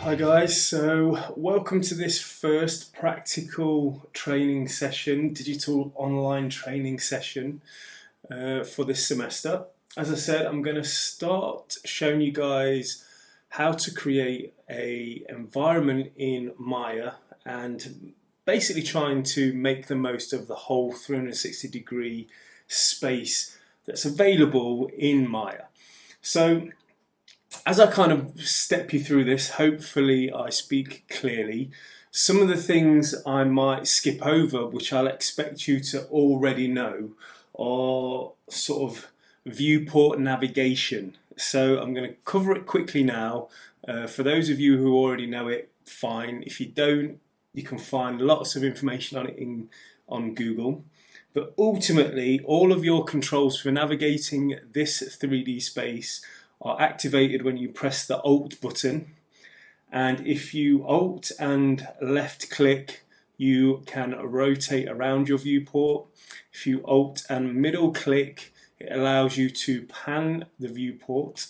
Hi guys, so welcome to this first practical training session, digital online training session for this semester. As I said, I'm going to start showing you guys how to create a environment in Maya and basically trying to make the most of the whole 360-degree space that's available in Maya. So as I kind of step you through this, hopefully I speak clearly. Some of the things I might skip over, which I'll expect you to already know, are sort of viewport navigation. So I'm going to cover it quickly now. For those of you who already know it, fine. If you don't, you can find lots of information on it on Google. But ultimately, all of your controls for navigating this 3D space are activated when you press the Alt button, and if you Alt and left click you can rotate around your viewport. If you Alt and middle click it allows you to pan the viewport,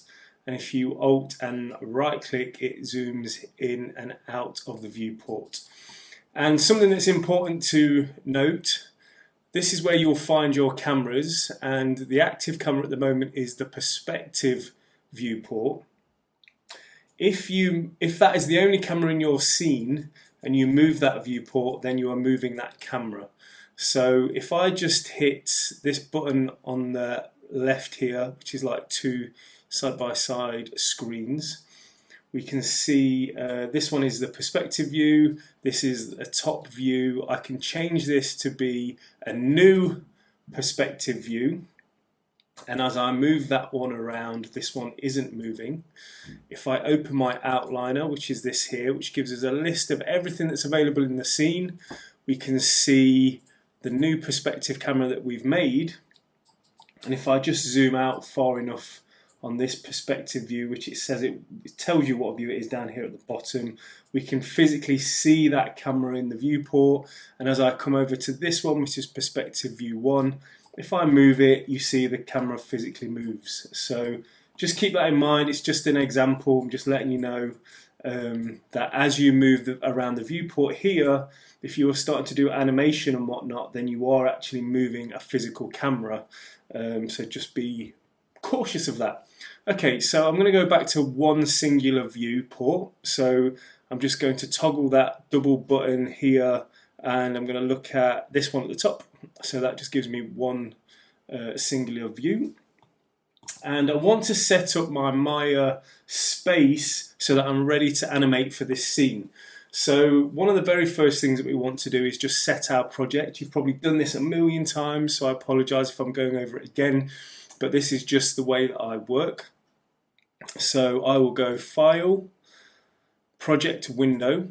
and if you Alt and right click it zooms in and out of the viewport. And something that's important to note, this is where you'll find your cameras, and the active camera at the moment is the perspective viewport. If that is the only camera in your scene and you move that viewport, then you are moving that camera. So if I just hit this button on the left here, which is like two side-by-side screens, we can see this one is the perspective view, this is a top view. I can change this to be a new perspective view. And as I move that one around, this one isn't moving. If I open my outliner, which is this here, which gives us a list of everything that's available in the scene, we can see the new perspective camera that we've made. And if I just zoom out far enough on this perspective view, which it says it tells you what view it is down here at the bottom, we can physically see that camera in the viewport. And as I come over to this one, which is perspective view 1, if I move it, you see the camera physically moves. So just keep that in mind. It's just an example. I'm just letting you know that as you move around the viewport here, if you are starting to do animation and whatnot, then you are actually moving a physical camera. So just be cautious of that. Okay, so I'm going to go back to one singular viewport. So I'm just going to toggle that double button here, and I'm going to look at this one at the top. So that just gives me one singular view. And I want to set up my Maya space so that I'm ready to animate for this scene. So one of the very first things that we want to do is just set our project. You've probably done this a million times, so I apologize if I'm going over it again, but this is just the way that I work. So I will go File, Project Window,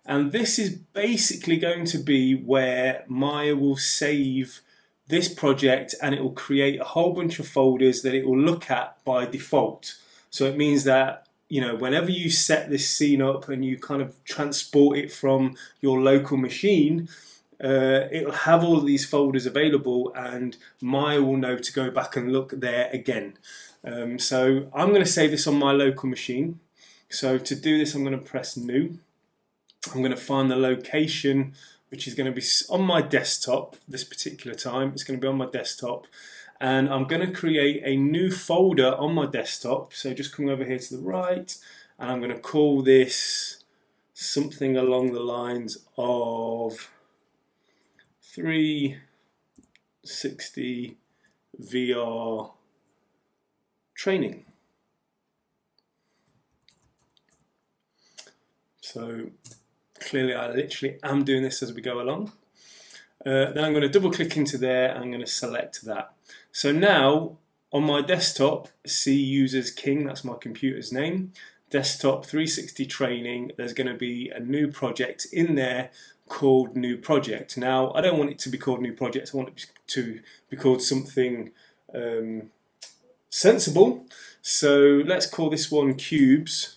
and this is basically going to be where Maya will save this project, and it will create a whole bunch of folders that it will look at by default. So it means that, you know, whenever you set this scene up and you kind of transport it from your local machine, it'll have all of these folders available, and Maya will know to go back and look there again. So I'm going to save this on my local machine. So to do this, I'm going to press New. I'm going to find the location, which is going to be on my desktop this particular time. It's going to be on my desktop, and I'm going to create a new folder on my desktop. So just coming over here to the right, and I'm going to call this something along the lines of 360 VR training. So clearly I literally am doing this as we go along. Then I'm going to double click into there and I'm going to select that. So now on my desktop, C users King, that's my computer's name, desktop 360 training, there's going to be a new project in there called new project. Now I don't want it to be called new project, I want it to be called something sensible. So let's call this one cubes,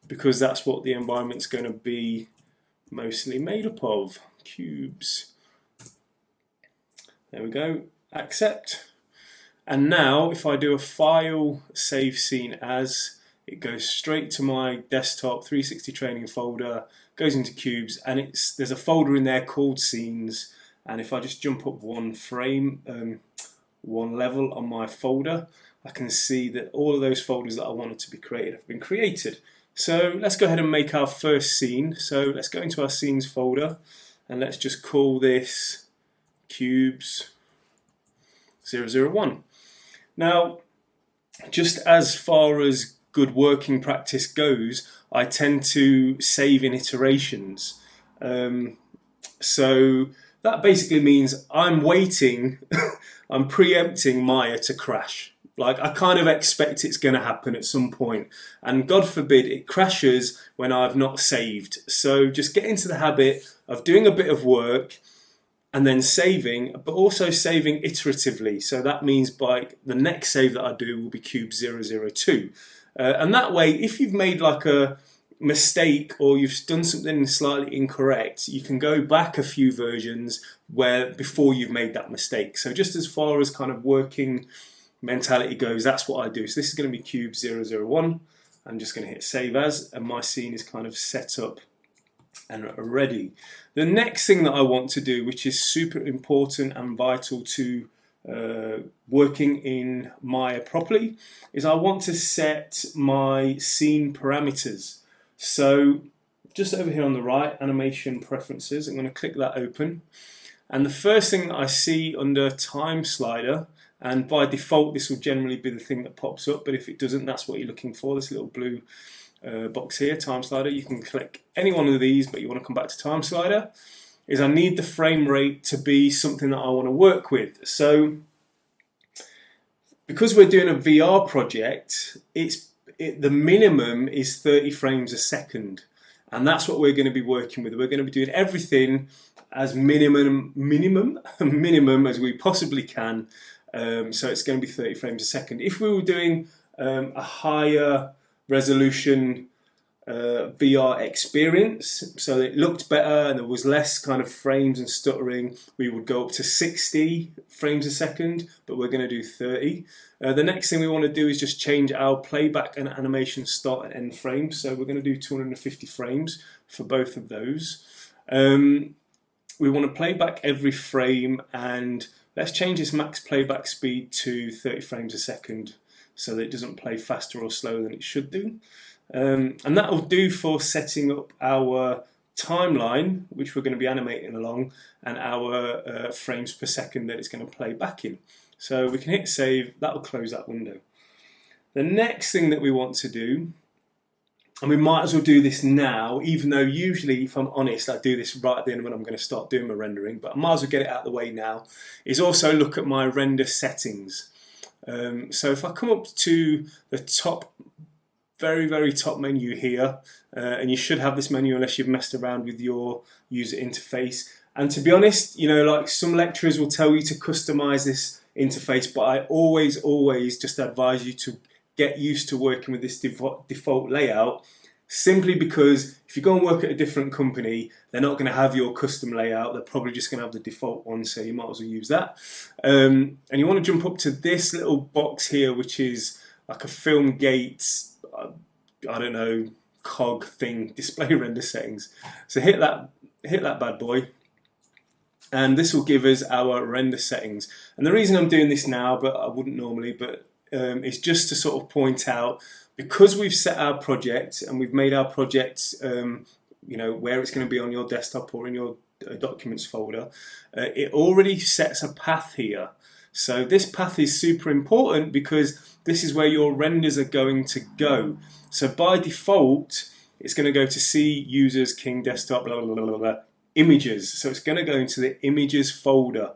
because that's what the environment's going to be mostly made up of. Cubes. There we go. Accept. And now if I do a file, save scene as, it goes straight to my desktop 360 training folder, goes into Cubes, and there's a folder in there called Scenes. And if I just jump up one frame, one level on my folder, I can see that all of those folders that I wanted to be created have been created. So let's go ahead and make our first scene. So let's go into our Scenes folder, and let's just call this Cubes 001. Now, just as far as good working practice goes, I tend to save in iterations. So that basically means I'm waiting, I'm preempting Maya to crash. Like, I kind of expect it's going to happen at some point, and God forbid it crashes when I've not saved. So just get into the habit of doing a bit of work and then saving, but also saving iteratively. So that means by the next save that I do will be Cube 002. And that way, if you've made like a mistake or you've done something slightly incorrect, you can go back a few versions before you've made that mistake. So just as far as kind of working mentality goes, that's what I do. So this is going to be Cube 001. I'm just going to hit Save As, and my scene is kind of set up and ready. The next thing that I want to do, which is super important and vital to working in Maya properly, is I want to set my scene parameters. So just over here on the right, animation preferences, I'm going to click that open. And the first thing that I see under time slider, and by default this will generally be the thing that pops up, but if it doesn't, that's what you're looking for, this little blue box here, time slider. You can click any one of these, but you want to come back to time slider. Is I need the frame rate to be something that I want to work with. So because we're doing a VR project, the minimum is 30 frames a second, and that's what we're going to be working with. We're going to be doing everything as minimum as we possibly can. So it's going to be 30 frames a second. If we were doing a higher resolution VR experience, so it looked better and there was less kind of frames and stuttering, we would go up to 60 frames a second, but we're going to do 30. The next thing we want to do is just change our playback and animation start and end frames. So we're going to do 250 frames for both of those. We want to play back every frame, and let's change this max playback speed to 30 frames a second so that it doesn't play faster or slower than it should do. And that will do for setting up our timeline, which we're going to be animating along, and our frames per second that it's going to play back in. So we can hit save, that will close that window. The next thing that we want to do, and we might as well do this now, even though usually, if I'm honest, I do this right at the end when I'm going to start doing my rendering, but I might as well get it out of the way now, is also look at my render settings. So if I come up to the top, very top menu here, and you should have this menu unless you've messed around with your user interface. And to be honest, you know, like some lecturers will tell you to customize this interface, but I always just advise you to get used to working with this default layout, simply because if you go and work at a different company, they're not going to have your custom layout, they're probably just going to have the default one, so you might as well use that. And you want to jump up to this little box here, which is like a film gate, I don't know, cog thing, display render settings. So hit that bad boy, and this will give us our render settings. And the reason I'm doing this now, but I wouldn't normally, but is just to sort of point out, because we've set our project and we've made our project, you know, where it's going to be on your desktop or in your documents folder, it already sets a path here. So this path is super important because this is where your renders are going to go. So by default, it's going to go to C, Users, King, Desktop, blah, blah, blah, blah, blah, Images. So it's going to go into the Images folder.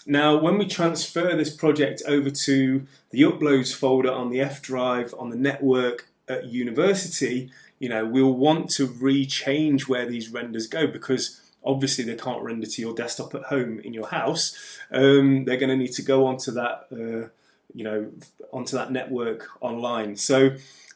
Now, when we transfer this project over to the Uploads folder on the F drive on the network at university, you know, we'll want to rechange where these renders go, because obviously they can't render to your desktop at home in your house. They're going to need to go onto that, you know, onto that network online. So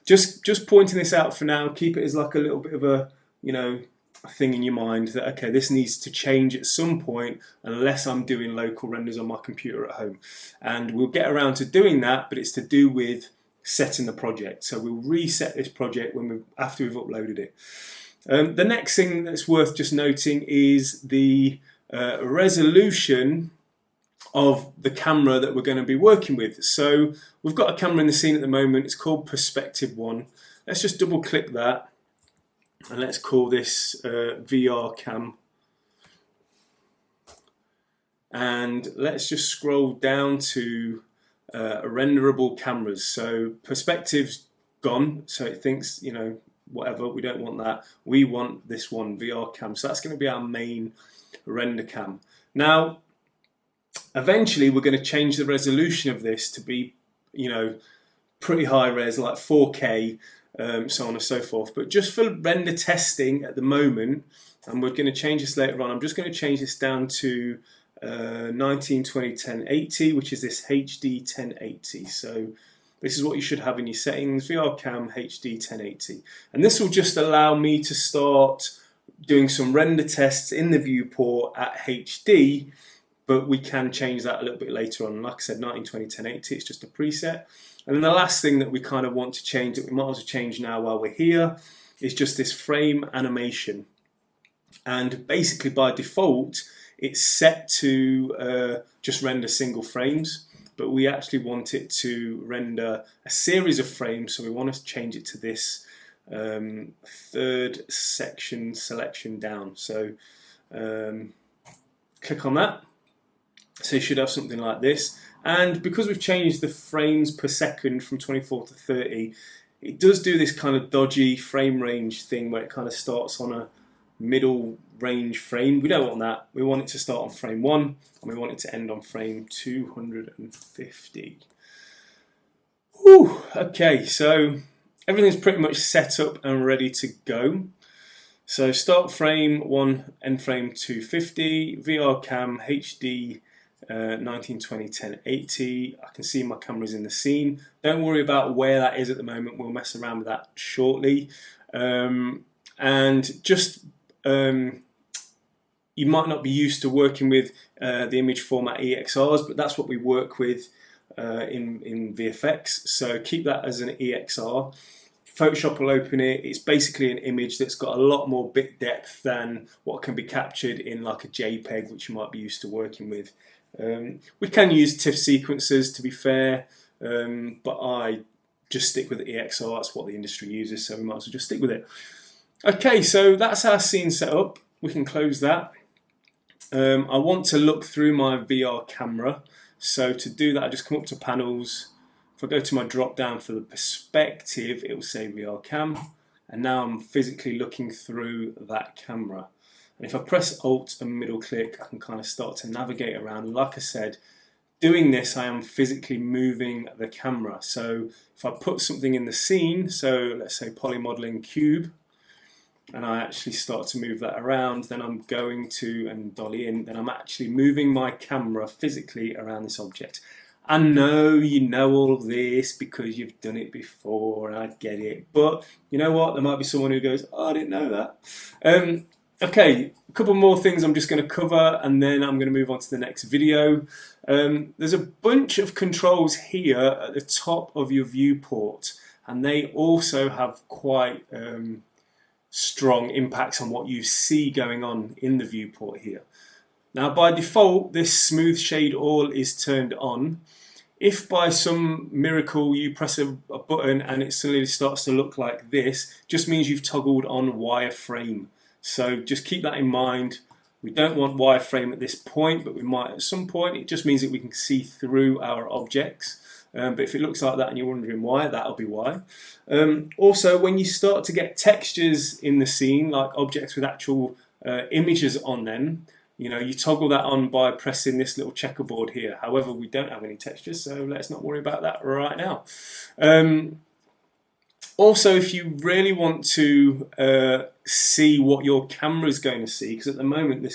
just pointing this out for now. Keep it as like a little bit of a, you know, a thing in your mind that, okay, this needs to change at some point unless I'm doing local renders on my computer at home. And we'll get around to doing that, but it's to do with setting the project. So we'll reset this project after we've uploaded it. The next thing that's worth just noting is the resolution of the camera that we're going to be working with. So we've got a camera in the scene at the moment. It's called Perspective 1. Let's just double click that and let's call this VR cam. And let's just scroll down to renderable cameras. So Perspective's gone, so it thinks, you know, whatever, we don't want that. We want this one, VR cam. So that's going to be our main render cam. Now, eventually we're going to change the resolution of this to be, you know, pretty high res, like 4K, so on and so forth. But just for render testing at the moment, and we're going to change this later on, I'm just going to change this down to 1920 1080, which is this HD 1080. So this is what you should have in your settings, VR cam HD 1080. And this will just allow me to start doing some render tests in the viewport at HD, but we can change that a little bit later on. Like I said, 1920 1080, it's just a preset. And then the last thing that we kind of want to change, that we might as well change now while we're here, is just this frame animation. And basically by default, it's set to just render single frames, but we actually want it to render a series of frames, so we want to change it to this third section selection down. So click on that. So you should have something like this. And because we've changed the frames per second from 24 to 30, it does do this kind of dodgy frame range thing where it kind of starts on a middle range frame. We don't want that. We want it to start on frame 1 and we want it to end on frame 250. Whew. Okay, so everything's pretty much set up and ready to go. So start frame 1, end frame 250, VR cam HD 1920 1080. I can see my camera's in the scene. Don't worry about where that is at the moment. We'll mess around with that shortly. And just you might not be used to working with the image format EXRs, but that's what we work with in VFX. So keep that as an EXR. Photoshop will open it. It's basically an image that's got a lot more bit depth than what can be captured in like a JPEG, which you might be used to working with. We can use TIFF sequencers, to be fair, but I just stick with the EXR. That's what the industry uses, so we might as well just stick with it. Okay, so that's our scene set up. We can close that. I want to look through my VR camera. So to do that, I just come up to panels. If I go to my drop down for the perspective, it will say VR cam. And now I'm physically looking through that camera. And if I press Alt and middle click, I can kind of start to navigate around. Like I said, doing this, I am physically moving the camera. So if I put something in the scene, so let's say polymodeling cube, and I actually start to move that around, then I'm going to, and dolly in, then I'm actually moving my camera physically around this object. I know you know all of this because you've done it before, and I get it, but you know what, there might be someone who goes, oh, I didn't know that. Okay, a couple more things I'm just going to cover, and then I'm going to move on to the next video. There's a bunch of controls here at the top of your viewport, and they also have quite strong impacts on what you see going on in the viewport here. Now by default, this smooth shade all is turned on. If by some miracle you press a button and it suddenly starts to look like this, just means you've toggled on wireframe. So just keep that in mind. We don't want wireframe at this point, but we might at some point. It just means that we can see through our objects. But if it looks like that and you're wondering why, that'll be why. Also, when you start to get textures in the scene, like objects with actual images on them, you know, you toggle that on by pressing this little checkerboard here. However, we don't have any textures, so let's not worry about that right now. Also, if you really want to see what your camera is going to see, because at the moment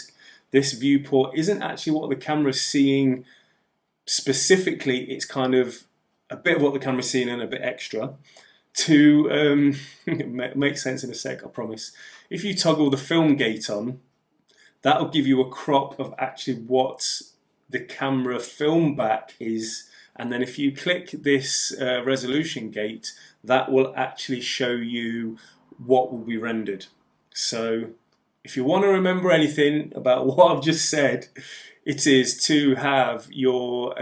this viewport isn't actually what the camera is seeing specifically, it's kind of a bit of what the camera's seeing and a bit extra. To make sense in a sec, I promise. If you toggle the film gate on, that'll give you a crop of actually what the camera film back is and then if you click this resolution gate, that will actually show you what will be rendered. So if you want to remember anything about what I've just said, it is to have your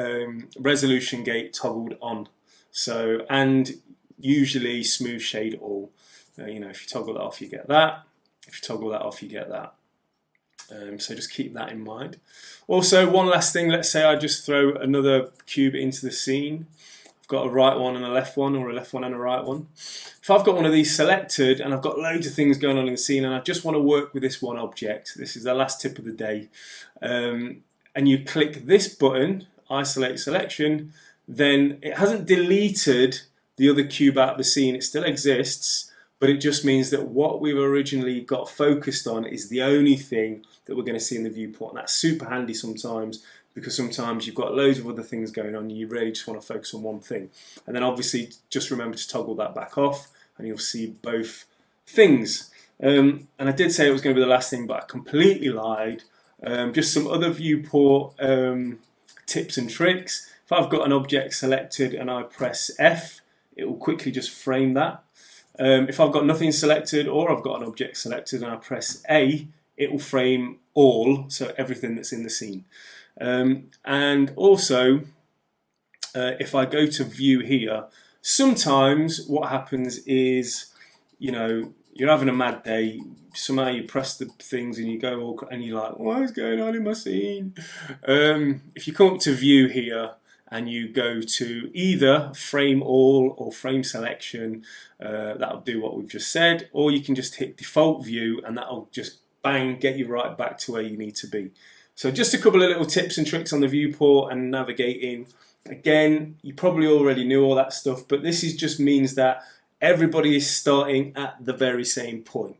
resolution gate toggled on. So, and usually smooth shade all. You know, if you toggle that off, you get that. If you toggle that off, you get that. So just keep that in mind. Also, one last thing, let's say I just throw another cube into the scene. I've got a right one and a left one, or a left one and a right one. If I've got one of these selected and I've got loads of things going on in the scene and I just want to work with this one object, this is the last tip of the day, and you click this button, isolate selection, then it hasn't deleted the other cube out of the scene, it still exists, but it just means that what we've originally got focused on is the only thing that we're going to see in the viewport. And that's super handy sometimes, because sometimes you've got loads of other things going on and you really just want to focus on one thing. And then obviously just remember to toggle that back off and you'll see both things. And I did say it was going to be the last thing, but I completely lied. Just some other viewport tips and tricks. If I've got an object selected and I press F, it will quickly just frame that. If I've got nothing selected or I've got an object selected and I press A, it will frame all, so everything that's in the scene. And also, if I go to view here, sometimes what happens is, you know, you're having a mad day, somehow you press the things and you go, and you're like, what is going on in my scene? If you come up to view here and you go to either frame all or frame selection, that'll do what we've just said, or you can just hit default view and that'll just bang, get you right back to where you need to be. So just a couple of little tips and tricks on the viewport and navigating. Again, you probably already knew all that stuff, but this just means that everybody is starting at the very same point.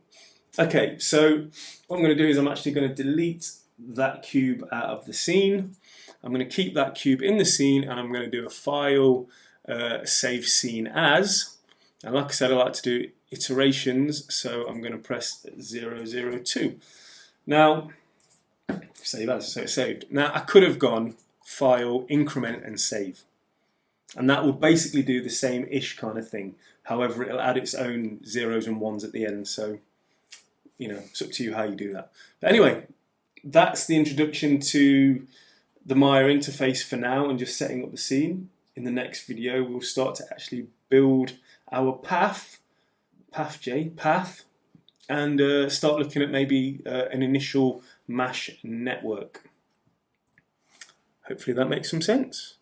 Okay, so what I'm going to do is I'm actually going to delete that cube out of the scene. I'm going to keep that cube in the scene and I'm going to do a file, save scene as. And like I said, I like to do iterations, so I'm going to press 002. Now, save as, so it's saved. Now I could have gone file, increment and save. And that will basically do the same-ish kind of thing. However, it'll add its own zeros and ones at the end. So, you know, it's up to you how you do that. But anyway, that's the introduction to the Maya interface for now and just setting up the scene. In the next video, we'll start to actually build our path, and start looking at maybe an initial mesh network. Hopefully that makes some sense.